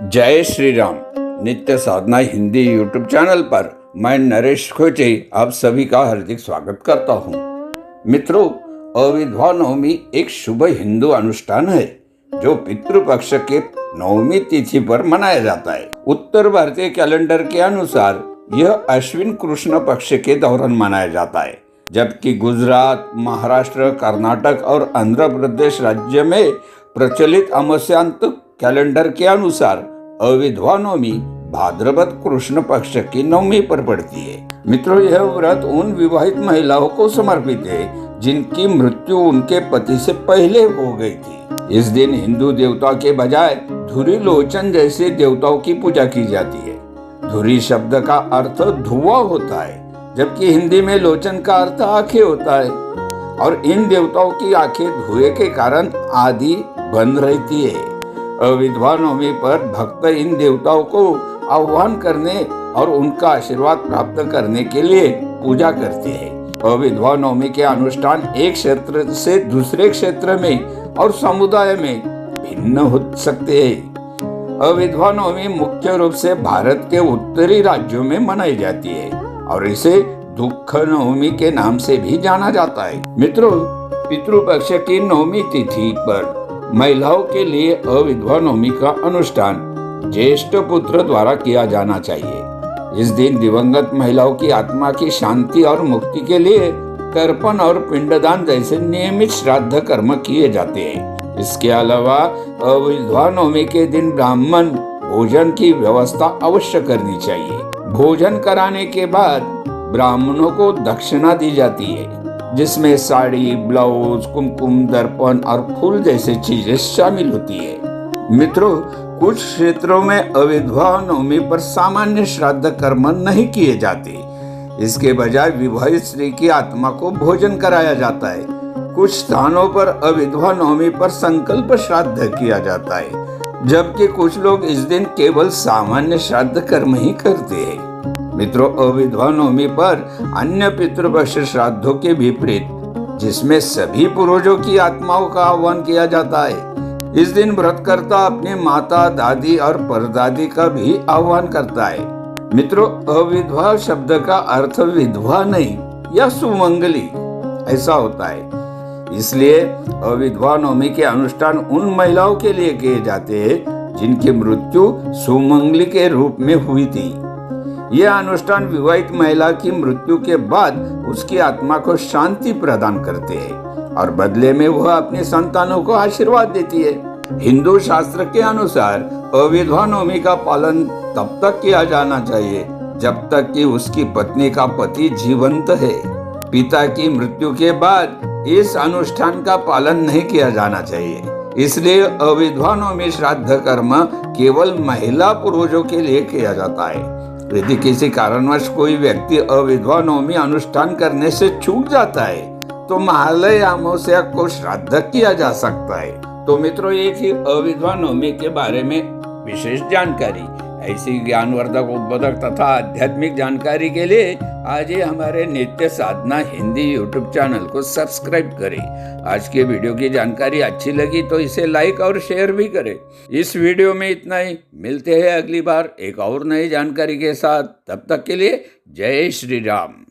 जय श्री राम। नित्य साधना Hindi YouTube channel पर मैं नरेश खोचे आप सभी का हार्दिक स्वागत करता हूँ। मित्रों, अविधवा नवमी एक शुभ हिंदू अनुष्ठान है जो पितृपक्ष के नवमी तिथि पर मनाया जाता है। उत्तर भारतीय कैलेंडर के अनुसार यह अश्विन कृष्ण पक्ष के दौरान मनाया जाता है, जबकि गुजरात, महाराष्ट्र, कर्नाटक और आंध्र प्रदेश राज्य में प्रचलित अमावास्यांत कैलेंडर के अनुसार अविधवा नवमी भाद्रपद कृष्ण पक्ष की नवमी पर पड़ती है। मित्रों, यह व्रत उन विवाहित महिलाओं को समर्पित है जिनकी मृत्यु उनके पति से पहले हो गई थी। इस दिन हिंदू देवता के बजाय धुरी लोचन जैसे देवताओं की पूजा की जाती है। धुरी शब्द का अर्थ धुआं होता है, जबकि हिंदी में लोचन का अर्थ आंखें होता है, और इन देवताओं की आंखें धुएं के कारण आदि बंद रहती है। अविधवा नवमी पर भक्त इन देवताओं को आह्वान करने और उनका आशीर्वाद प्राप्त करने के लिए पूजा करते हैं। अविधवा नवमी के अनुष्ठान एक क्षेत्र से दूसरे क्षेत्र में और समुदाय में भिन्न हो सकते हैं। अविधवा नवमी मुख्य रूप से भारत के उत्तरी राज्यों में मनाई जाती है और इसे दुख नवमी के नाम से भी जाना जाता है। मित्रों, पितृपक्ष की नवमी तिथि पर महिलाओं के लिए अविधवा नवमी का अनुष्ठान ज्येष्ठ पुत्र द्वारा किया जाना चाहिए। इस दिन दिवंगत महिलाओं की आत्मा की शांति और मुक्ति के लिए तर्पण और पिंडदान जैसे नियमित श्राद्ध कर्म किए जाते हैं। इसके अलावा अविधवा नवमी के दिन ब्राह्मण भोजन की व्यवस्था अवश्य करनी चाहिए। भोजन कराने के बाद ब्राह्मणों को दक्षिणा दी जाती है, जिसमें साड़ी, ब्लाउज, कुमकुम, दर्पण और फूल जैसी चीजें शामिल होती है। मित्रों, कुछ क्षेत्रों में अविधवा नवमी पर सामान्य श्राद्ध कर्म नहीं किए जाते। इसके बजाय विवाहित स्त्री की आत्मा को भोजन कराया जाता है। कुछ स्थानों पर अविधवा नवमी पर संकल्प श्राद्ध किया जाता है, जबकि कुछ लोग इस दिन केवल सामान्य श्राद्ध कर्म ही करते हैं। मित्रों, अविधवा नवमी पर अन्य पितृपक्ष श्राद्धों के विपरीत, जिसमें सभी पूर्वजों की आत्माओं का आह्वान किया जाता है, इस दिन व्रतकर्ता अपनी माता, दादी और परदादी का भी आह्वान करता है। मित्रों, अविधवा शब्द का अर्थ विधवा नहीं या सुमंगली ऐसा होता है। इसलिए अविधवा नवमी के अनुष्ठान उन महिलाओं के लिए किए जाते हैं जिनकी मृत्यु सुमंगली के रूप में हुई थी। यह अनुष्ठान विवाहित महिला की मृत्यु के बाद उसकी आत्मा को शांति प्रदान करते हैं और बदले में वह अपने संतानों को आशीर्वाद देती है। हिंदू शास्त्र के अनुसार अविधवा नवमी का पालन तब तक किया जाना चाहिए जब तक कि उसकी पत्नी का पति जीवंत है। पिता की मृत्यु के बाद इस अनुष्ठान का पालन नहीं किया जाना चाहिए। इसलिए अविधवा नवमी श्राद्ध कर्म केवल महिला पूर्वजों के लिए किया जाता है। यदि किसी कारणवश कोई व्यक्ति अविधवा नवमी अनुष्ठान करने से चूक जाता है तो महालय अमावस्या को श्राद्ध किया जा सकता है। तो मित्रों, एक ही अविधवा नवमी के बारे में विशेष जानकारी, ऐसी ज्ञानवर्धक, उद्बोधक तथा आध्यात्मिक जानकारी के लिए आज ही हमारे नित्य साधना हिंदी यूट्यूब चैनल को सब्सक्राइब करें। आज के वीडियो की जानकारी अच्छी लगी तो इसे लाइक और शेयर भी करें। इस वीडियो में इतना ही। मिलते हैं अगली बार एक और नई जानकारी के साथ। तब तक के लिए जय श्री राम।